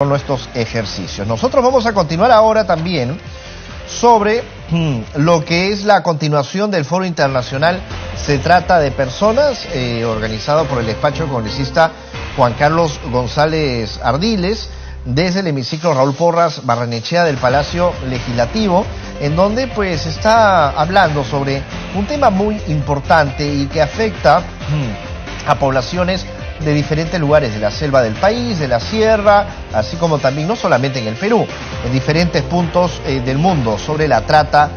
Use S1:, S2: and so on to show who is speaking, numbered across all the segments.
S1: nuestros ejercicios. Nosotros vamos a continuar ahora también sobre lo que es la continuación del Foro Internacional Se Trata de Personas, organizado por el despacho del congresista Juan Carlos González Ardiles, desde el hemiciclo Raúl Porras Barrenechea del Palacio Legislativo, en donde pues está hablando sobre un tema muy importante y que afecta a poblaciones de diferentes lugares de la selva del país, de la sierra, así como también, no solamente en el Perú, en diferentes puntos del mundo, sobre la trata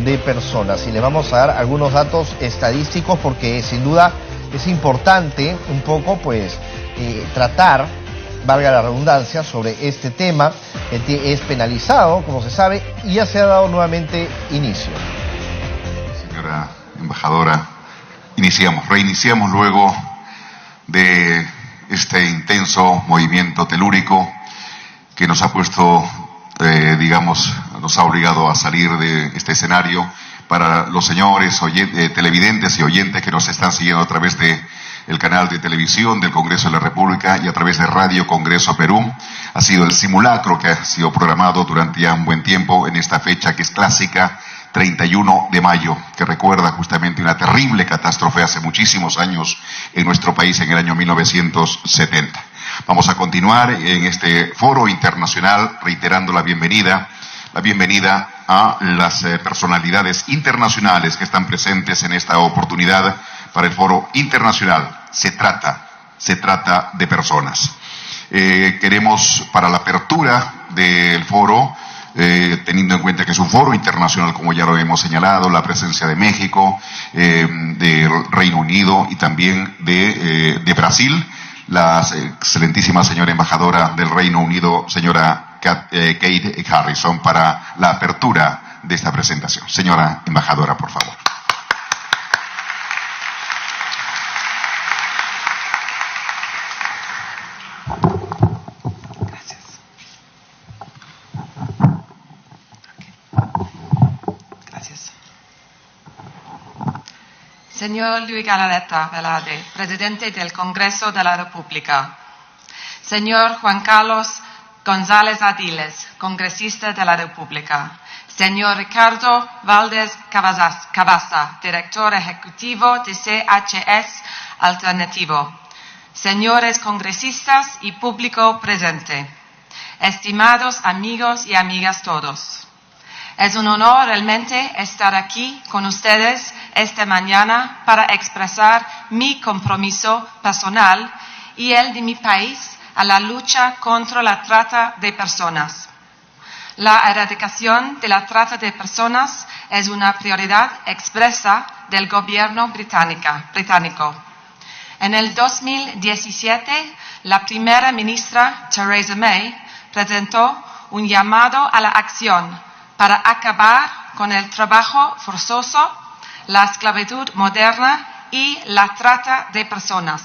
S1: de personas. Y le vamos a dar algunos datos estadísticos porque sin duda es importante un poco pues tratar, valga la redundancia, sobre este tema que es penalizado, como se sabe, y ya se ha dado nuevamente inicio.
S2: Señora embajadora, reiniciamos luego de este intenso movimiento telúrico que nos ha puesto, nos ha obligado a salir de este escenario. Para los señores televidentes y oyentes que nos están siguiendo a través de el canal de televisión del Congreso de la República y a través de Radio Congreso Perú, ha sido el simulacro que ha sido programado durante ya un buen tiempo en esta fecha que es clásica, 31 de mayo, que recuerda justamente una terrible catástrofe hace muchísimos años en nuestro país, en el año 1970. Vamos a continuar en este foro internacional reiterando la bienvenida a las personalidades internacionales que están presentes en esta oportunidad para el foro internacional. Se trata de personas. Queremos, para la apertura del foro, teniendo en cuenta que es un foro internacional, como ya lo hemos señalado, la presencia de México, del Reino Unido y también de Brasil, la excelentísima señora embajadora del Reino Unido, señora Kate Harrison, para la apertura de esta presentación. Señora embajadora, por favor.
S3: Señor Luis Galarreta Velarde, Presidente del Congreso de la República. Señor Juan Carlos González Ardiles, Congresista de la República. Señor Ricardo Valdés Cavazza, Director Ejecutivo de CHS Alternativo. Señores congresistas y público presente. Estimados amigos y amigas todos. Es un honor realmente estar aquí con ustedes esta mañana para expresar mi compromiso personal y el de mi país a la lucha contra la trata de personas. La erradicación de la trata de personas es una prioridad expresa del gobierno británico. En el 2017, la primera ministra Theresa May presentó un llamado a la acción para acabar con el trabajo forzoso, la esclavitud moderna y la trata de personas.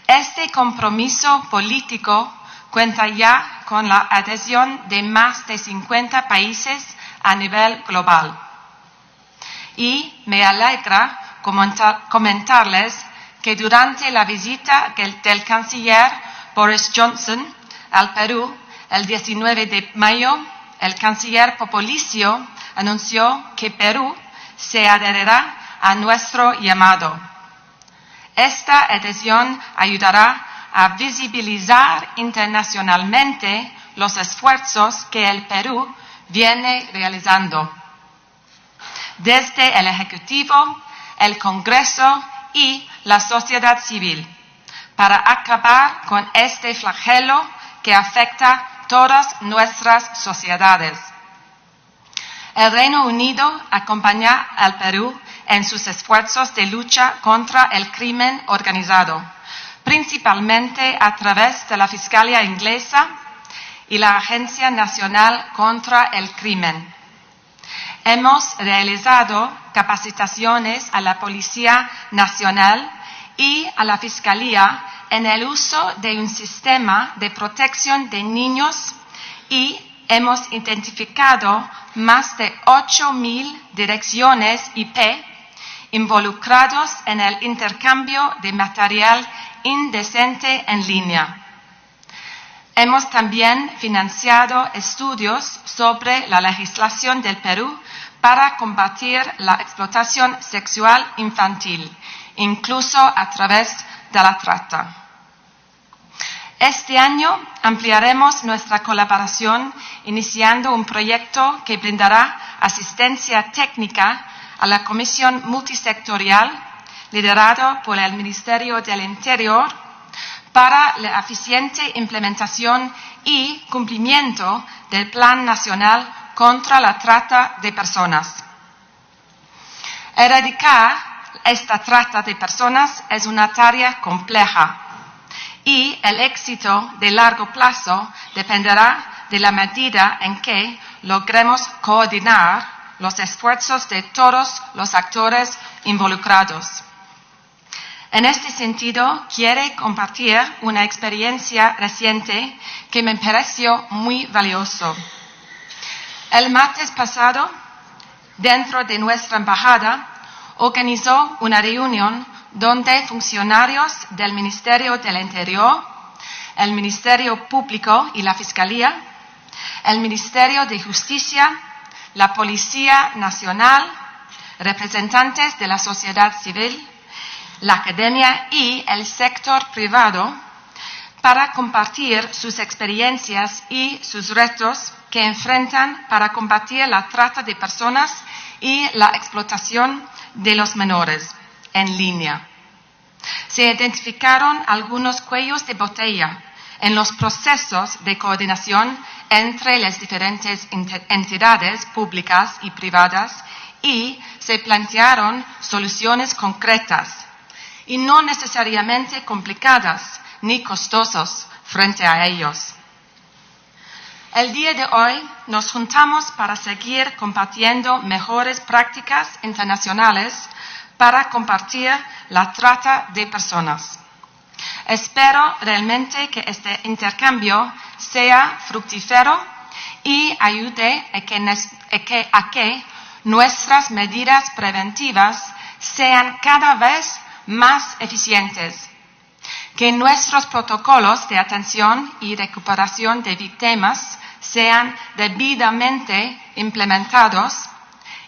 S3: Este compromiso político cuenta ya con la adhesión de más de 50 países a nivel global. Y me alegra comentarles que durante la visita del canciller Boris Johnson al Perú el 19 de mayo, el canciller Popolicio anunció que Perú se adherirá a nuestro llamado. Esta adhesión ayudará a visibilizar internacionalmente los esfuerzos que el Perú viene realizando. Desde el Ejecutivo, el Congreso y la sociedad civil, para acabar con este flagelo que afecta todas nuestras sociedades. El Reino Unido acompaña al Perú en sus esfuerzos de lucha contra el crimen organizado, principalmente a través de la Fiscalía Inglesa y la Agencia Nacional contra el Crimen. Hemos realizado capacitaciones a la Policía Nacional y a la Fiscalía en el uso de un sistema de protección de niños y hemos identificado más de 8,000 direcciones IP involucrados en el intercambio de material indecente en línea. Hemos también financiado estudios sobre la legislación del Perú para combatir la explotación sexual infantil, incluso a través de la trata. Este año ampliaremos nuestra colaboración iniciando un proyecto que brindará asistencia técnica a la Comisión Multisectorial, liderado por el Ministerio del Interior, para la eficiente implementación y cumplimiento del Plan Nacional contra la Trata de Personas. Erradicar esta trata de personas es una tarea compleja y el éxito de largo plazo dependerá de la medida en que logremos coordinar los esfuerzos de todos los actores involucrados. En este sentido, quiero compartir una experiencia reciente que me pareció muy valioso. El martes pasado, dentro de nuestra embajada, organizó una reunión donde funcionarios del Ministerio del Interior, el Ministerio Público y la Fiscalía, el Ministerio de Justicia, la Policía Nacional, representantes de la sociedad civil, la academia y el sector privado, para compartir sus experiencias y sus retos que enfrentan para combatir la trata de personas y la explotación de los menores en línea. Se identificaron algunos cuellos de botella en los procesos de coordinación entre las diferentes entidades públicas y privadas y se plantearon soluciones concretas y no necesariamente complicadas ni costosas frente a ellos. El día de hoy nos juntamos para seguir compartiendo mejores prácticas internacionales para combatir la trata de personas. Espero realmente que este intercambio sea fructífero y ayude a que nuestras medidas preventivas sean cada vez más eficientes, que nuestros protocolos de atención y recuperación de víctimas sean debidamente implementados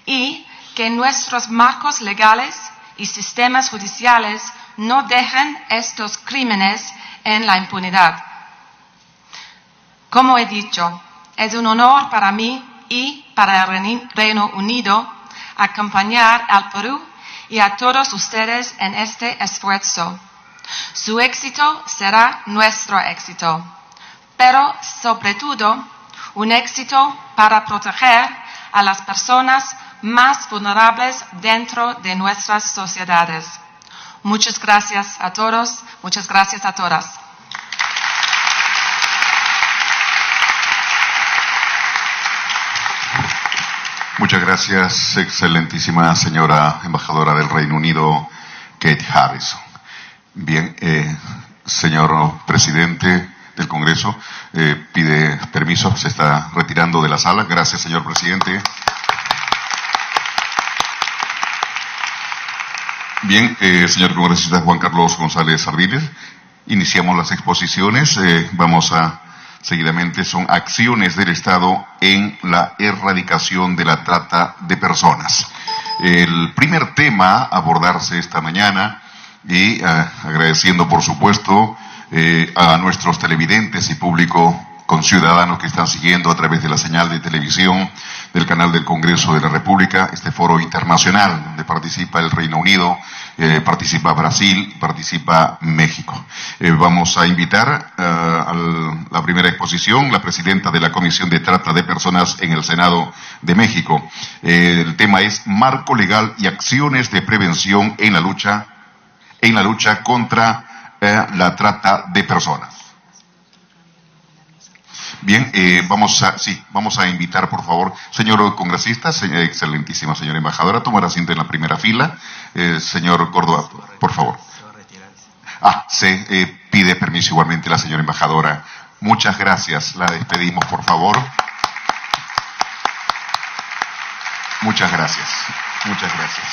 S3: y que nuestros marcos legales y sistemas judiciales no dejen estos crímenes en la impunidad. Como he dicho, es un honor para mí y para el Reino Unido acompañar al Perú y a todos ustedes en este esfuerzo. Su éxito será nuestro éxito, pero sobre todo un éxito para proteger a las personas más vulnerables dentro de nuestras sociedades. Muchas gracias a todos, muchas gracias a todas.
S2: Muchas gracias, excelentísima señora embajadora del Reino Unido, Kate Harrison. Bien, señor presidente del Congreso, pide permiso, se está retirando de la sala. Gracias, señor presidente. Bien, señor congresista Juan Carlos González Ardiles, iniciamos las exposiciones. Vamos a, seguidamente, son acciones del Estado en la erradicación de la trata de personas. El primer tema a abordarse esta mañana, y agradeciendo, por supuesto, a nuestros televidentes y público conciudadanos que están siguiendo a través de la señal de televisión del canal del Congreso de la República, este foro internacional donde participa el Reino Unido, participa Brasil, participa México. Vamos a invitar a la primera exposición, la presidenta de la Comisión de Trata de Personas en el Senado de México. El tema es Marco Legal y Acciones de Prevención en la lucha contra la trata de personas. Bien, vamos a invitar, por favor, señor congresista, excelentísima señora embajadora, tomar asiento en la primera fila. Señor Córdoba, por favor. Se pide permiso igualmente la señora embajadora. Muchas gracias, la despedimos, por favor. Muchas gracias. Muchas gracias.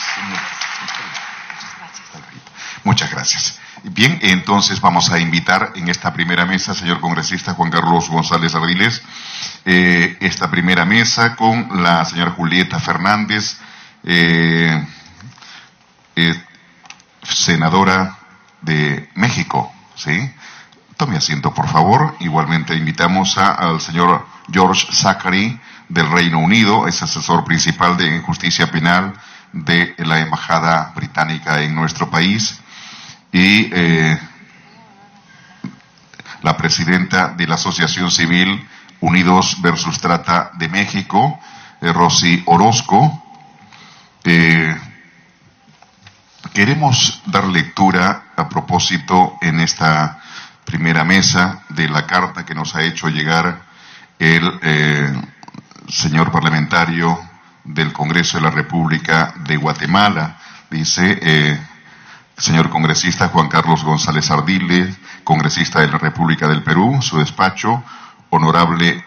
S2: Muchas gracias. Bien, entonces vamos a invitar en esta primera mesa, señor congresista Juan Carlos González Ardiles, esta primera mesa con la señora Julieta Fernández, senadora de México, ¿sí? Tome asiento, por favor. Igualmente invitamos al señor George Zachary del Reino Unido, es asesor principal de justicia penal de la Embajada Británica en nuestro país, y la presidenta de la Asociación Civil Unidos versus Trata de México, Rosy Orozco. Queremos dar lectura a propósito en esta primera mesa de la carta que nos ha hecho llegar el señor parlamentario del Congreso de la República de Guatemala. Dice, señor congresista Juan Carlos González Ardiles, congresista de la República del Perú, su despacho, honorable,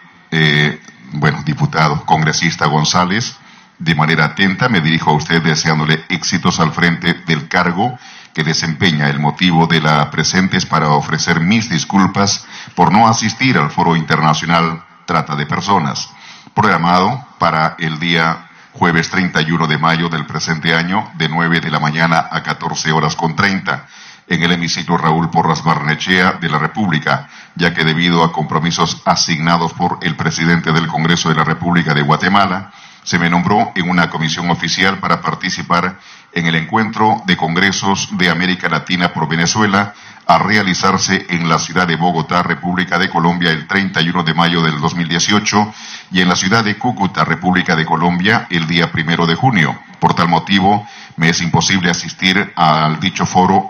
S2: diputado congresista González, de manera atenta me dirijo a usted deseándole éxitos al frente del cargo que desempeña. El motivo de la presente es para ofrecer mis disculpas por no asistir al Foro Internacional Trata de Personas, programado para el día jueves 31 de mayo del presente año, de 9 de la mañana a 14:30, en el hemiciclo Raúl Porras Barnechea de la República, ya que debido a compromisos asignados por el presidente del Congreso de la República de Guatemala, se me nombró en una comisión oficial para participar en el encuentro de congresos de América Latina por Venezuela, a realizarse en la ciudad de Bogotá, República de Colombia, el 31 de mayo del 2018, y en la ciudad de Cúcuta, República de Colombia, el día 1 de junio. Por tal motivo, me es imposible asistir a dicho foro.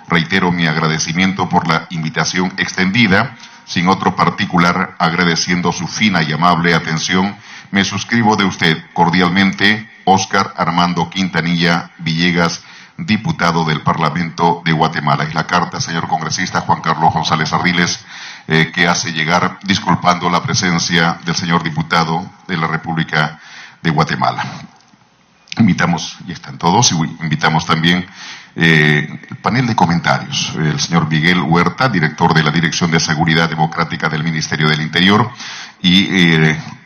S2: Reitero mi agradecimiento por la invitación extendida. Sin otro particular, agradeciendo su fina y amable atención, me suscribo de usted cordialmente, Óscar Armando Quintanilla Villegas, diputado del Parlamento de Guatemala. Es la carta, señor congresista Juan Carlos González Ardiles, que hace llegar, disculpando la presencia del señor diputado de la República de Guatemala. Invitamos, y están todos, y invitamos también el panel de comentarios. El señor Miguel Huerta, director de la Dirección de Seguridad Democrática del Ministerio del Interior, y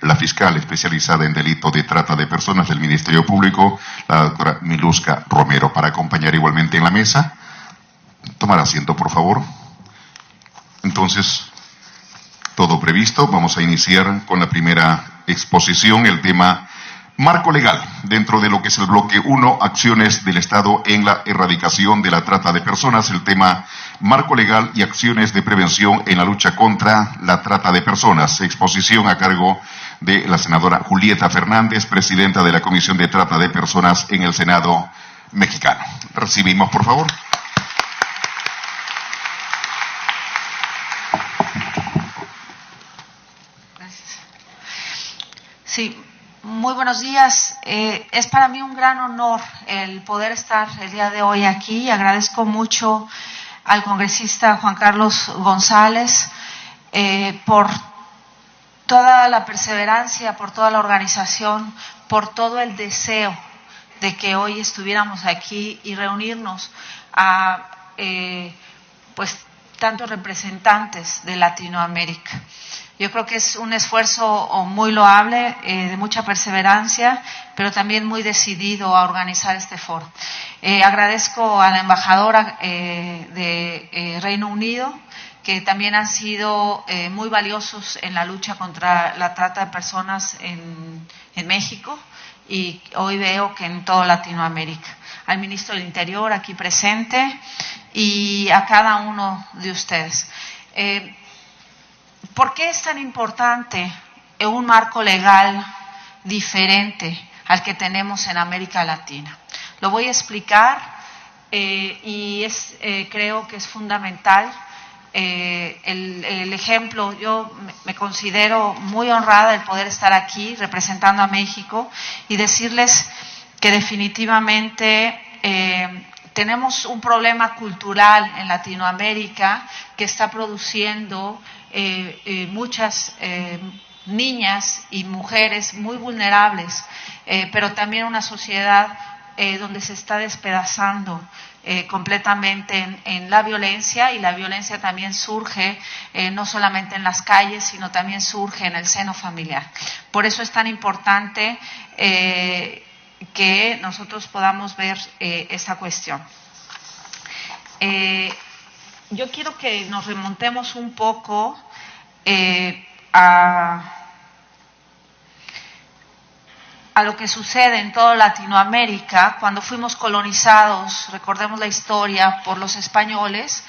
S2: la fiscal especializada en delito de trata de personas del Ministerio Público, la doctora Miluska Romero, para acompañar igualmente en la mesa. Tomar asiento, por favor. Entonces, todo previsto. Vamos a iniciar con la primera exposición, el tema marco legal, dentro de lo que es el bloque 1, acciones del Estado en la erradicación de la trata de personas, el tema marco legal y acciones de prevención en la lucha contra la trata de personas. Exposición a cargo de la senadora Julieta Fernández, presidenta de la Comisión de Trata de Personas en el Senado mexicano. Recibimos, por favor.
S4: Gracias. Sí. Muy buenos días. Es para mí un gran honor el poder estar el día de hoy aquí. Agradezco mucho al congresista Juan Carlos González por toda la perseverancia, por toda la organización, por todo el deseo de que hoy estuviéramos aquí y reunirnos a tantos representantes de Latinoamérica. Yo creo que es un esfuerzo muy loable, de mucha perseverancia, pero también muy decidido a organizar este foro. Agradezco a la embajadora de Reino Unido, que también han sido muy valiosos en la lucha contra la trata de personas en México, y hoy veo que en toda Latinoamérica. Al ministro del Interior aquí presente y a cada uno de ustedes. ¿Por qué es tan importante un marco legal diferente al que tenemos en América Latina? Lo voy a explicar y creo que es fundamental. El ejemplo, yo me considero muy honrada el poder estar aquí representando a México y decirles que definitivamente tenemos un problema cultural en Latinoamérica que está produciendo muchas niñas y mujeres muy vulnerables, pero también una sociedad donde se está despedazando completamente en la violencia, y la violencia también surge no solamente en las calles, sino también surge en el seno familiar. Por eso es tan importante que nosotros podamos ver esta cuestión. Yo quiero que nos remontemos un poco a lo que sucede en toda Latinoamérica. Cuando fuimos colonizados, recordemos la historia, por los españoles,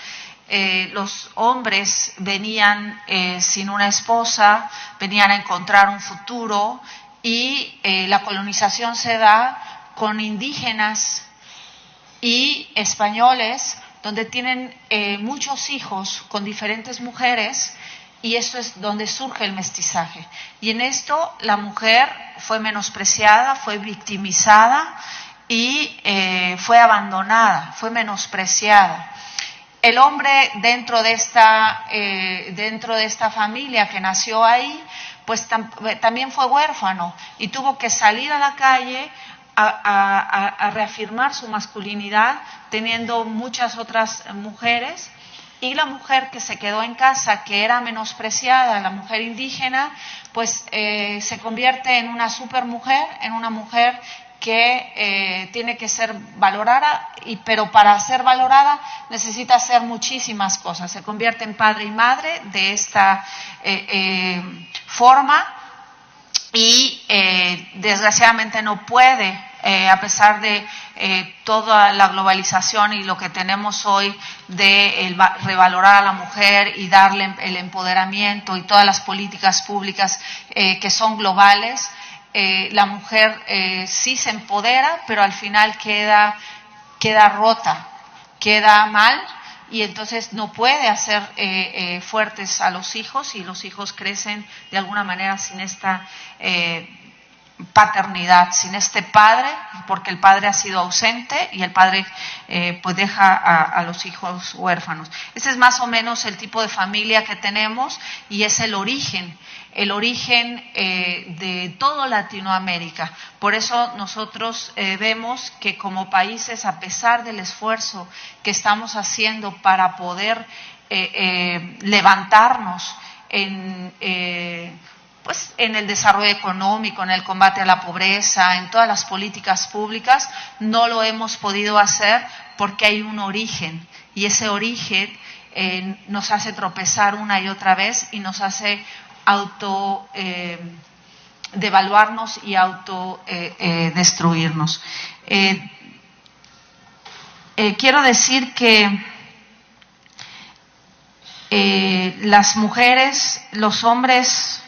S4: los hombres venían sin una esposa, venían a encontrar un futuro, y la colonización se da con indígenas y españoles, donde tienen muchos hijos con diferentes mujeres, y esto es donde surge el mestizaje. Y en esto la mujer fue menospreciada, fue victimizada y fue abandonada, fue menospreciada. El hombre dentro de esta familia que nació ahí, pues también fue huérfano y tuvo que salir a la calle a reafirmar su masculinidad, teniendo muchas otras mujeres. Y la mujer que se quedó en casa, que era menospreciada, la mujer indígena, pues se convierte en una supermujer, en una mujer que tiene que ser valorada, pero para ser valorada necesita hacer muchísimas cosas. Se convierte en padre y madre de esta forma, y desgraciadamente no puede, a pesar de toda la globalización y lo que tenemos hoy de revalorar a la mujer y darle el empoderamiento y todas las políticas públicas que son globales, la mujer sí se empodera, pero al final queda rota, queda mal, y entonces no puede hacer fuertes a los hijos, y los hijos crecen de alguna manera sin esta paternidad, sin este padre, porque el padre ha sido ausente y el padre pues deja a los hijos huérfanos. Ese es más o menos el tipo de familia que tenemos, y es el origen de toda Latinoamérica. Por eso nosotros vemos que como países, a pesar del esfuerzo que estamos haciendo para poder levantarnos en el desarrollo económico, en el combate a la pobreza, en todas las políticas públicas, no lo hemos podido hacer porque hay un origen, y ese origen nos hace tropezar una y otra vez, y nos hace devaluarnos y destruirnos. Quiero decir que las mujeres, los hombres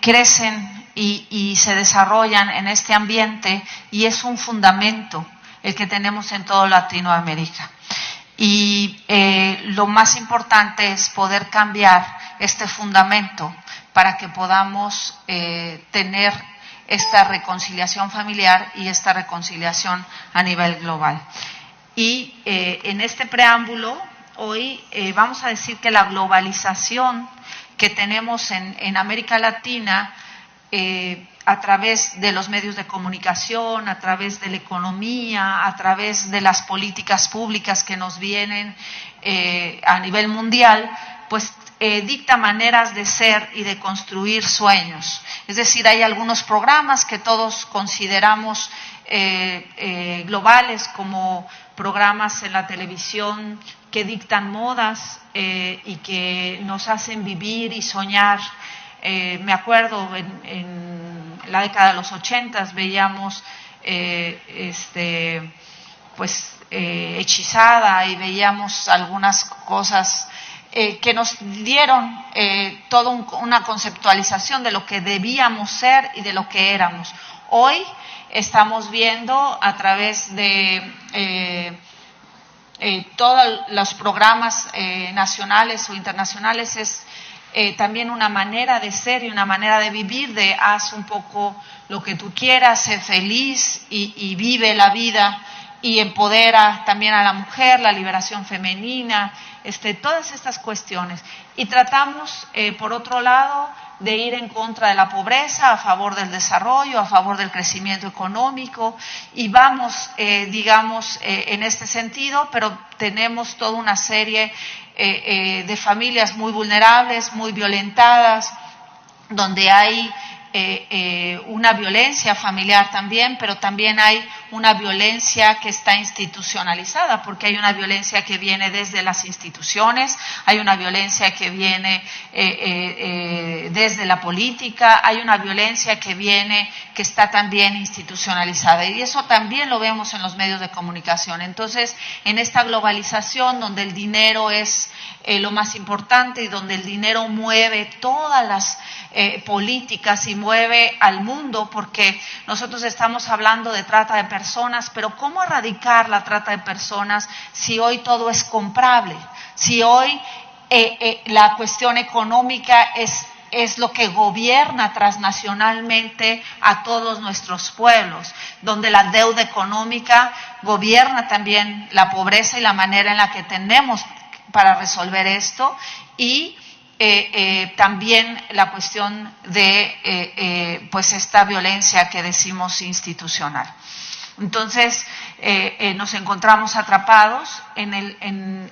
S4: crecen y se desarrollan en este ambiente, y es un fundamento el que tenemos en toda Latinoamérica. Y lo más importante es poder cambiar este fundamento para que podamos tener esta reconciliación familiar y esta reconciliación a nivel global. Y en este preámbulo, hoy vamos a decir que la globalización que tenemos en América Latina, a través de los medios de comunicación, a través de la economía, a través de las políticas públicas que nos vienen a nivel mundial, pues dicta maneras de ser y de construir sueños. Es decir, hay algunos programas que todos consideramos globales, como programas en la televisión que dictan modas y que nos hacen vivir y soñar. Me acuerdo en la década de los 80 veíamos Hechizada, y veíamos algunas cosas que nos dieron toda una conceptualización de lo que debíamos ser y de lo que éramos. Hoy estamos viendo a través de todos los programas nacionales o internacionales, es también una manera de ser y una manera de vivir, de haz un poco lo que tú quieras, sé feliz y vive la vida, y empodera también a la mujer, la liberación femenina, todas estas cuestiones. Y tratamos, por otro lado, de ir en contra de la pobreza, a favor del desarrollo, a favor del crecimiento económico, y vamos, en este sentido, pero tenemos toda una serie de familias muy vulnerables, muy violentadas, donde hay una violencia familiar también, pero también hay una violencia que está institucionalizada, porque hay una violencia que viene desde las instituciones, hay una violencia que viene desde la política, hay una violencia que está también institucionalizada, y eso también lo vemos en los medios de comunicación. Entonces, en esta globalización donde el dinero es lo más importante y donde el dinero mueve todas las políticas y mueve al mundo, porque nosotros estamos hablando de trata de personas, pero ¿cómo erradicar la trata de personas si hoy todo es comprable? Si hoy la cuestión económica es lo que gobierna transnacionalmente a todos nuestros pueblos, donde la deuda económica gobierna también la pobreza y la manera en la que tenemos para resolver esto, y también la cuestión de pues esta violencia que decimos institucional. Entonces nos encontramos atrapados en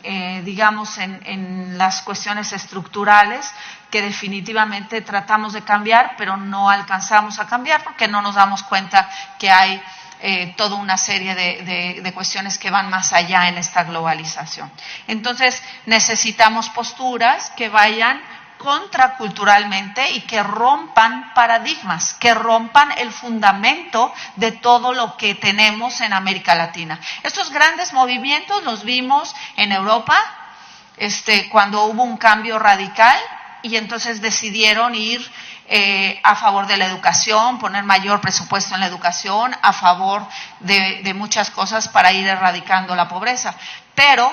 S4: las cuestiones estructurales que definitivamente tratamos de cambiar, pero no alcanzamos a cambiar porque no nos damos cuenta que hay toda una serie de cuestiones que van más allá en esta globalización. Entonces necesitamos posturas que vayan contraculturalmente y que rompan paradigmas, que rompan el fundamento de todo lo que tenemos en América Latina. Estos grandes movimientos los vimos en Europa, cuando hubo un cambio radical, y entonces decidieron ir a favor de la educación, poner mayor presupuesto en la educación, a favor de muchas cosas para ir erradicando la pobreza. Pero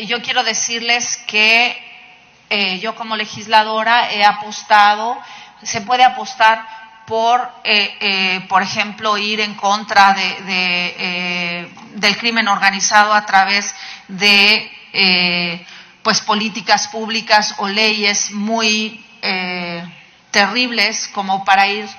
S4: yo quiero decirles que yo como legisladora he apostado, se puede apostar por ejemplo, ir en contra del crimen organizado a través de pues políticas públicas o leyes muy terribles, como para ir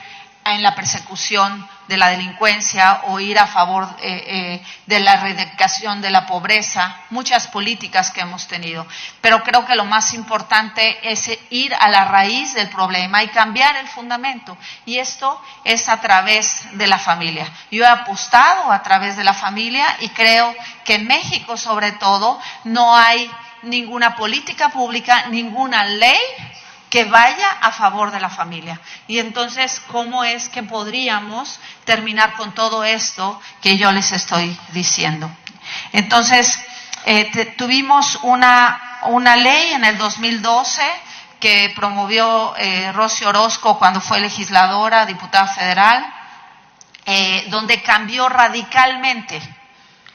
S4: en la persecución de la delincuencia o ir a favor de la erradicación de la pobreza, muchas políticas que hemos tenido. Pero creo que lo más importante es ir a la raíz del problema y cambiar el fundamento, y esto es a través de la familia. Yo he apostado a través de la familia y creo que en México, sobre todo, no hay ninguna política pública, ninguna ley que vaya a favor de la familia. Y entonces, ¿cómo es que podríamos terminar con todo esto que yo les estoy diciendo? Entonces, tuvimos una ley en el 2012 que promovió Rosy Orozco cuando fue legisladora, diputada federal, donde cambió radicalmente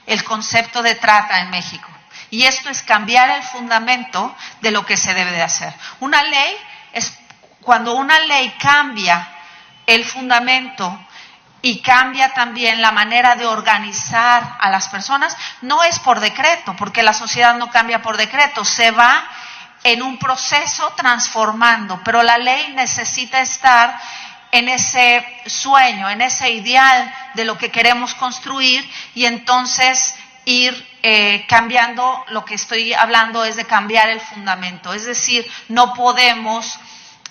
S4: el concepto de trata en México. Y esto es cambiar el fundamento de lo que se debe de hacer. Una ley es cuando una ley cambia el fundamento y cambia también la manera de organizar a las personas. No es por decreto, porque la sociedad no cambia por decreto, se va en un proceso transformando, pero la ley necesita estar en ese sueño, en ese ideal de lo que queremos construir, y entonces ir cambiando. Lo que estoy hablando es de cambiar el fundamento, es decir, no podemos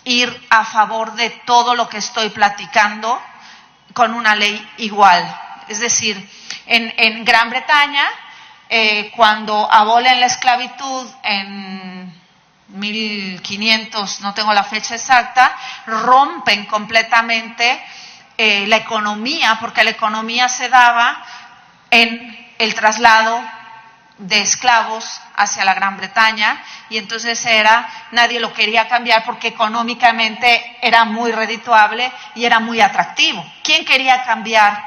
S4: ir a favor de todo lo que estoy platicando con una ley igual. Es decir, en Gran Bretaña, cuando abolen la esclavitud en 1500, no tengo la fecha exacta, rompen completamente la economía, porque la economía se daba en el traslado de esclavos hacia la Gran Bretaña, y entonces nadie lo quería cambiar porque económicamente era muy redituable y era muy atractivo. ¿Quién quería cambiar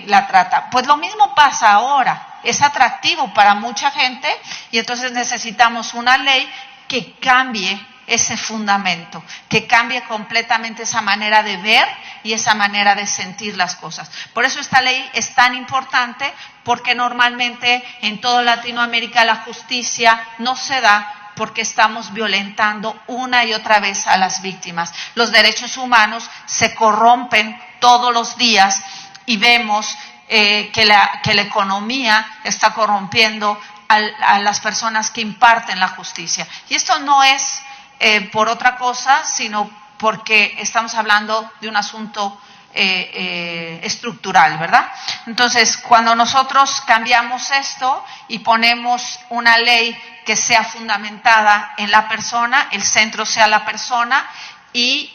S4: la trata? Pues lo mismo pasa ahora, es atractivo para mucha gente, y entonces necesitamos una ley que cambie ese fundamento, que cambie completamente esa manera de ver y esa manera de sentir las cosas. Por eso esta ley es tan importante, porque normalmente en toda Latinoamérica la justicia no se da porque estamos violentando una y otra vez a las víctimas. Los derechos humanos se corrompen todos los días y vemos que la economía está corrompiendo a las personas que imparten la justicia. Y esto no es por otra cosa, sino porque estamos hablando de un asunto estructural, ¿verdad? Entonces, cuando nosotros cambiamos esto y ponemos una ley que sea fundamentada en la persona, el centro sea la persona, y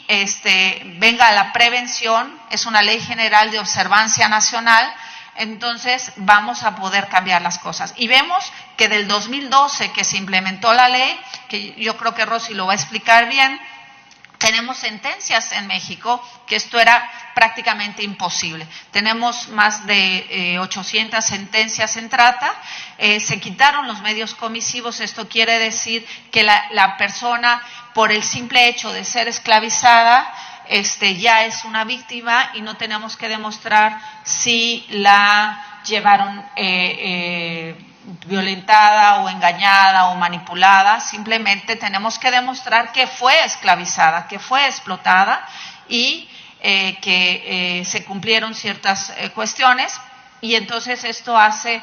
S4: venga la prevención, es una ley general de observancia nacional, entonces vamos a poder cambiar las cosas. Y vemos que del 2012 que se implementó la ley, que yo creo que Rosy lo va a explicar bien, tenemos sentencias en México que esto era prácticamente imposible. Tenemos más de 800 sentencias en trata. Se quitaron los medios comisivos. Esto quiere decir que la persona, por el simple hecho de ser esclavizada, ya es una víctima y no tenemos que demostrar si la llevaron violentada o engañada o manipulada. Simplemente tenemos que demostrar que fue esclavizada, que fue explotada y que se cumplieron ciertas cuestiones, y entonces esto hace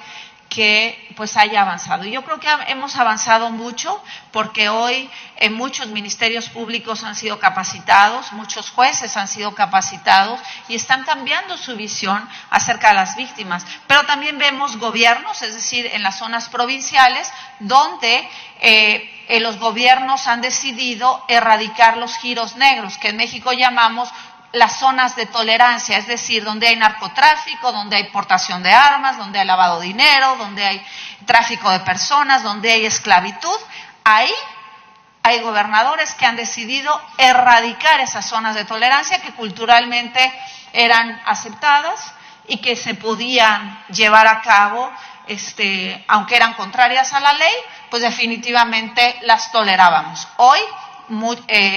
S4: que pues haya avanzado. Y yo creo que hemos avanzado mucho, porque hoy muchos ministerios públicos han sido capacitados, muchos jueces han sido capacitados y están cambiando su visión acerca de las víctimas. Pero también vemos gobiernos, es decir, en las zonas provinciales, donde los gobiernos han decidido erradicar los giros negros, que en México llamamos las zonas de tolerancia, es decir, donde hay narcotráfico, donde hay portación de armas, donde hay lavado de dinero, donde hay tráfico de personas, donde hay esclavitud. Ahí hay gobernadores que han decidido erradicar esas zonas de tolerancia que culturalmente eran aceptadas y que se podían llevar a cabo, aunque eran contrarias a la ley, pues definitivamente las tolerábamos. Hoy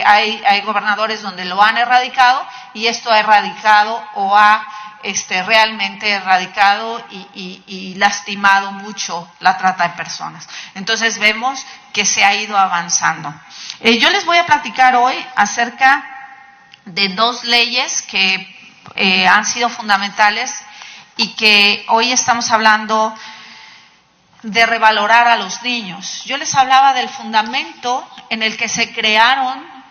S4: hay gobernadores donde lo han erradicado, y esto ha erradicado o ha realmente erradicado y lastimado mucho la trata de personas. Entonces vemos que se ha ido avanzando. Yo les voy a platicar hoy acerca de dos leyes que han sido fundamentales y que hoy estamos hablando de revalorar a los niños. Yo les hablaba del fundamento en el que se crearon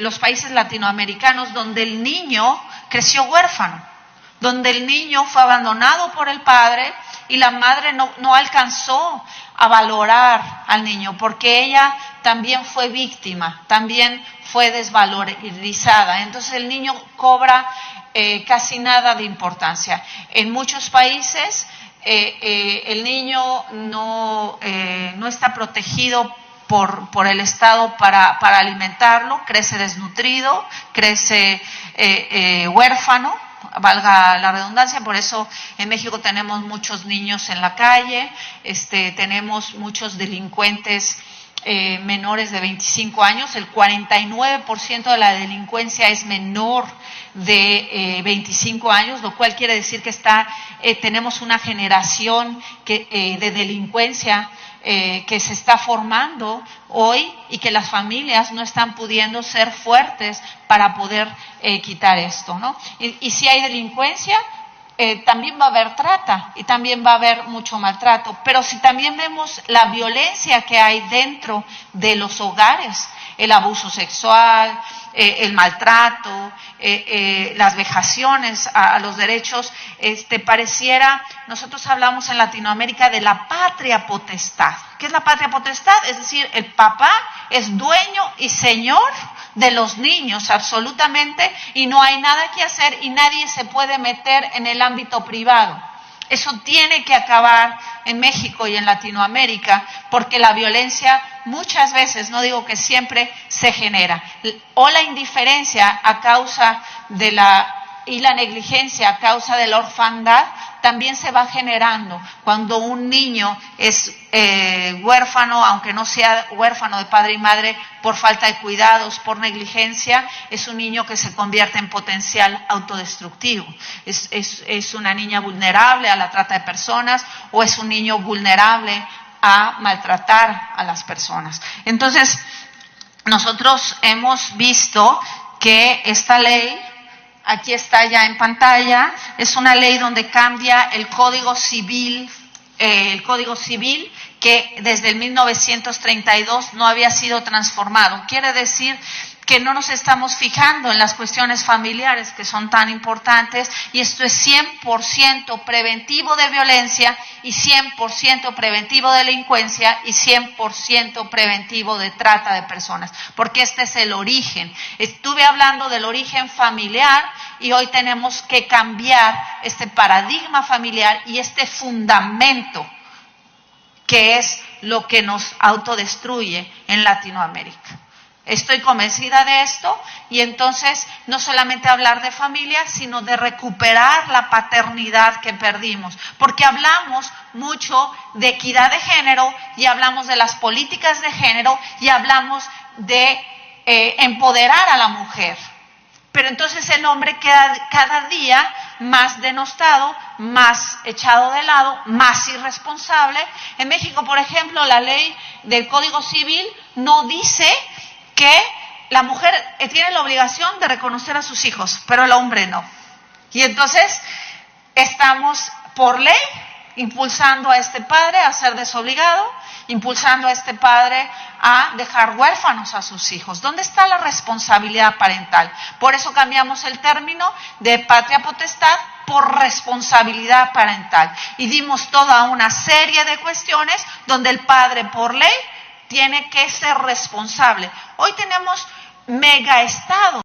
S4: los países latinoamericanos, donde el niño creció huérfano, donde el niño fue abandonado por el padre y la madre no alcanzó a valorar al niño, porque ella también fue víctima, también fue desvalorizada. Entonces el niño cobra casi nada de importancia. En muchos países el niño no está protegido por el Estado para alimentarlo, crece desnutrido, crece huérfano, valga la redundancia. Por eso en México tenemos muchos niños en la calle, tenemos muchos delincuentes menores de 25 años, el 49% de la delincuencia es menor de 25 años, lo cual quiere decir que tenemos una generación de delincuencia que se está formando hoy, y que las familias no están pudiendo ser fuertes para poder quitar esto, ¿no? Y si hay delincuencia, también va a haber trata y también va a haber mucho maltrato. Pero si también vemos la violencia que hay dentro de los hogares, el abuso sexual, el maltrato, las vejaciones a los derechos, pareciera, nosotros hablamos en Latinoamérica de la patria potestad. ¿Qué es la patria potestad? Es decir, el papá es dueño y señor de los niños absolutamente, y no hay nada que hacer y nadie se puede meter en el ámbito privado. Eso tiene que acabar en México y en Latinoamérica, porque la violencia muchas veces, no digo que siempre, se genera. O la indiferencia a causa de la negligencia a causa de la orfandad también se va generando. Cuando un niño es huérfano, aunque no sea huérfano de padre y madre, por falta de cuidados, por negligencia, es un niño que se convierte en potencial autodestructivo. Es una niña vulnerable a la trata de personas, o es un niño vulnerable a maltratar a las personas. Entonces, nosotros hemos visto que esta ley, aquí está ya en pantalla, es una ley donde cambia el Código Civil, que desde el 1932 no había sido transformado. Quiere decir que no nos estamos fijando en las cuestiones familiares que son tan importantes, y esto es 100% preventivo de violencia y 100% preventivo de delincuencia y 100% preventivo de trata de personas, porque este es el origen. Estuve hablando del origen familiar y hoy tenemos que cambiar este paradigma familiar y este fundamento que es lo que nos autodestruye en Latinoamérica. Estoy convencida de esto, y entonces no solamente hablar de familia, sino de recuperar la paternidad que perdimos, porque hablamos mucho de equidad de género y hablamos de las políticas de género y hablamos de empoderar a la mujer, pero entonces el hombre queda cada día más denostado, más echado de lado, más irresponsable. En México, por ejemplo, la ley del Código Civil no dice que la mujer tiene la obligación de reconocer a sus hijos, pero el hombre no. Y entonces estamos por ley impulsando a este padre a ser desobligado, impulsando a este padre a dejar huérfanos a sus hijos. ¿Dónde está la responsabilidad parental? Por eso cambiamos el término de patria potestad por responsabilidad parental y dimos toda una serie de cuestiones donde el padre por ley tiene que ser responsable. Hoy tenemos megaestados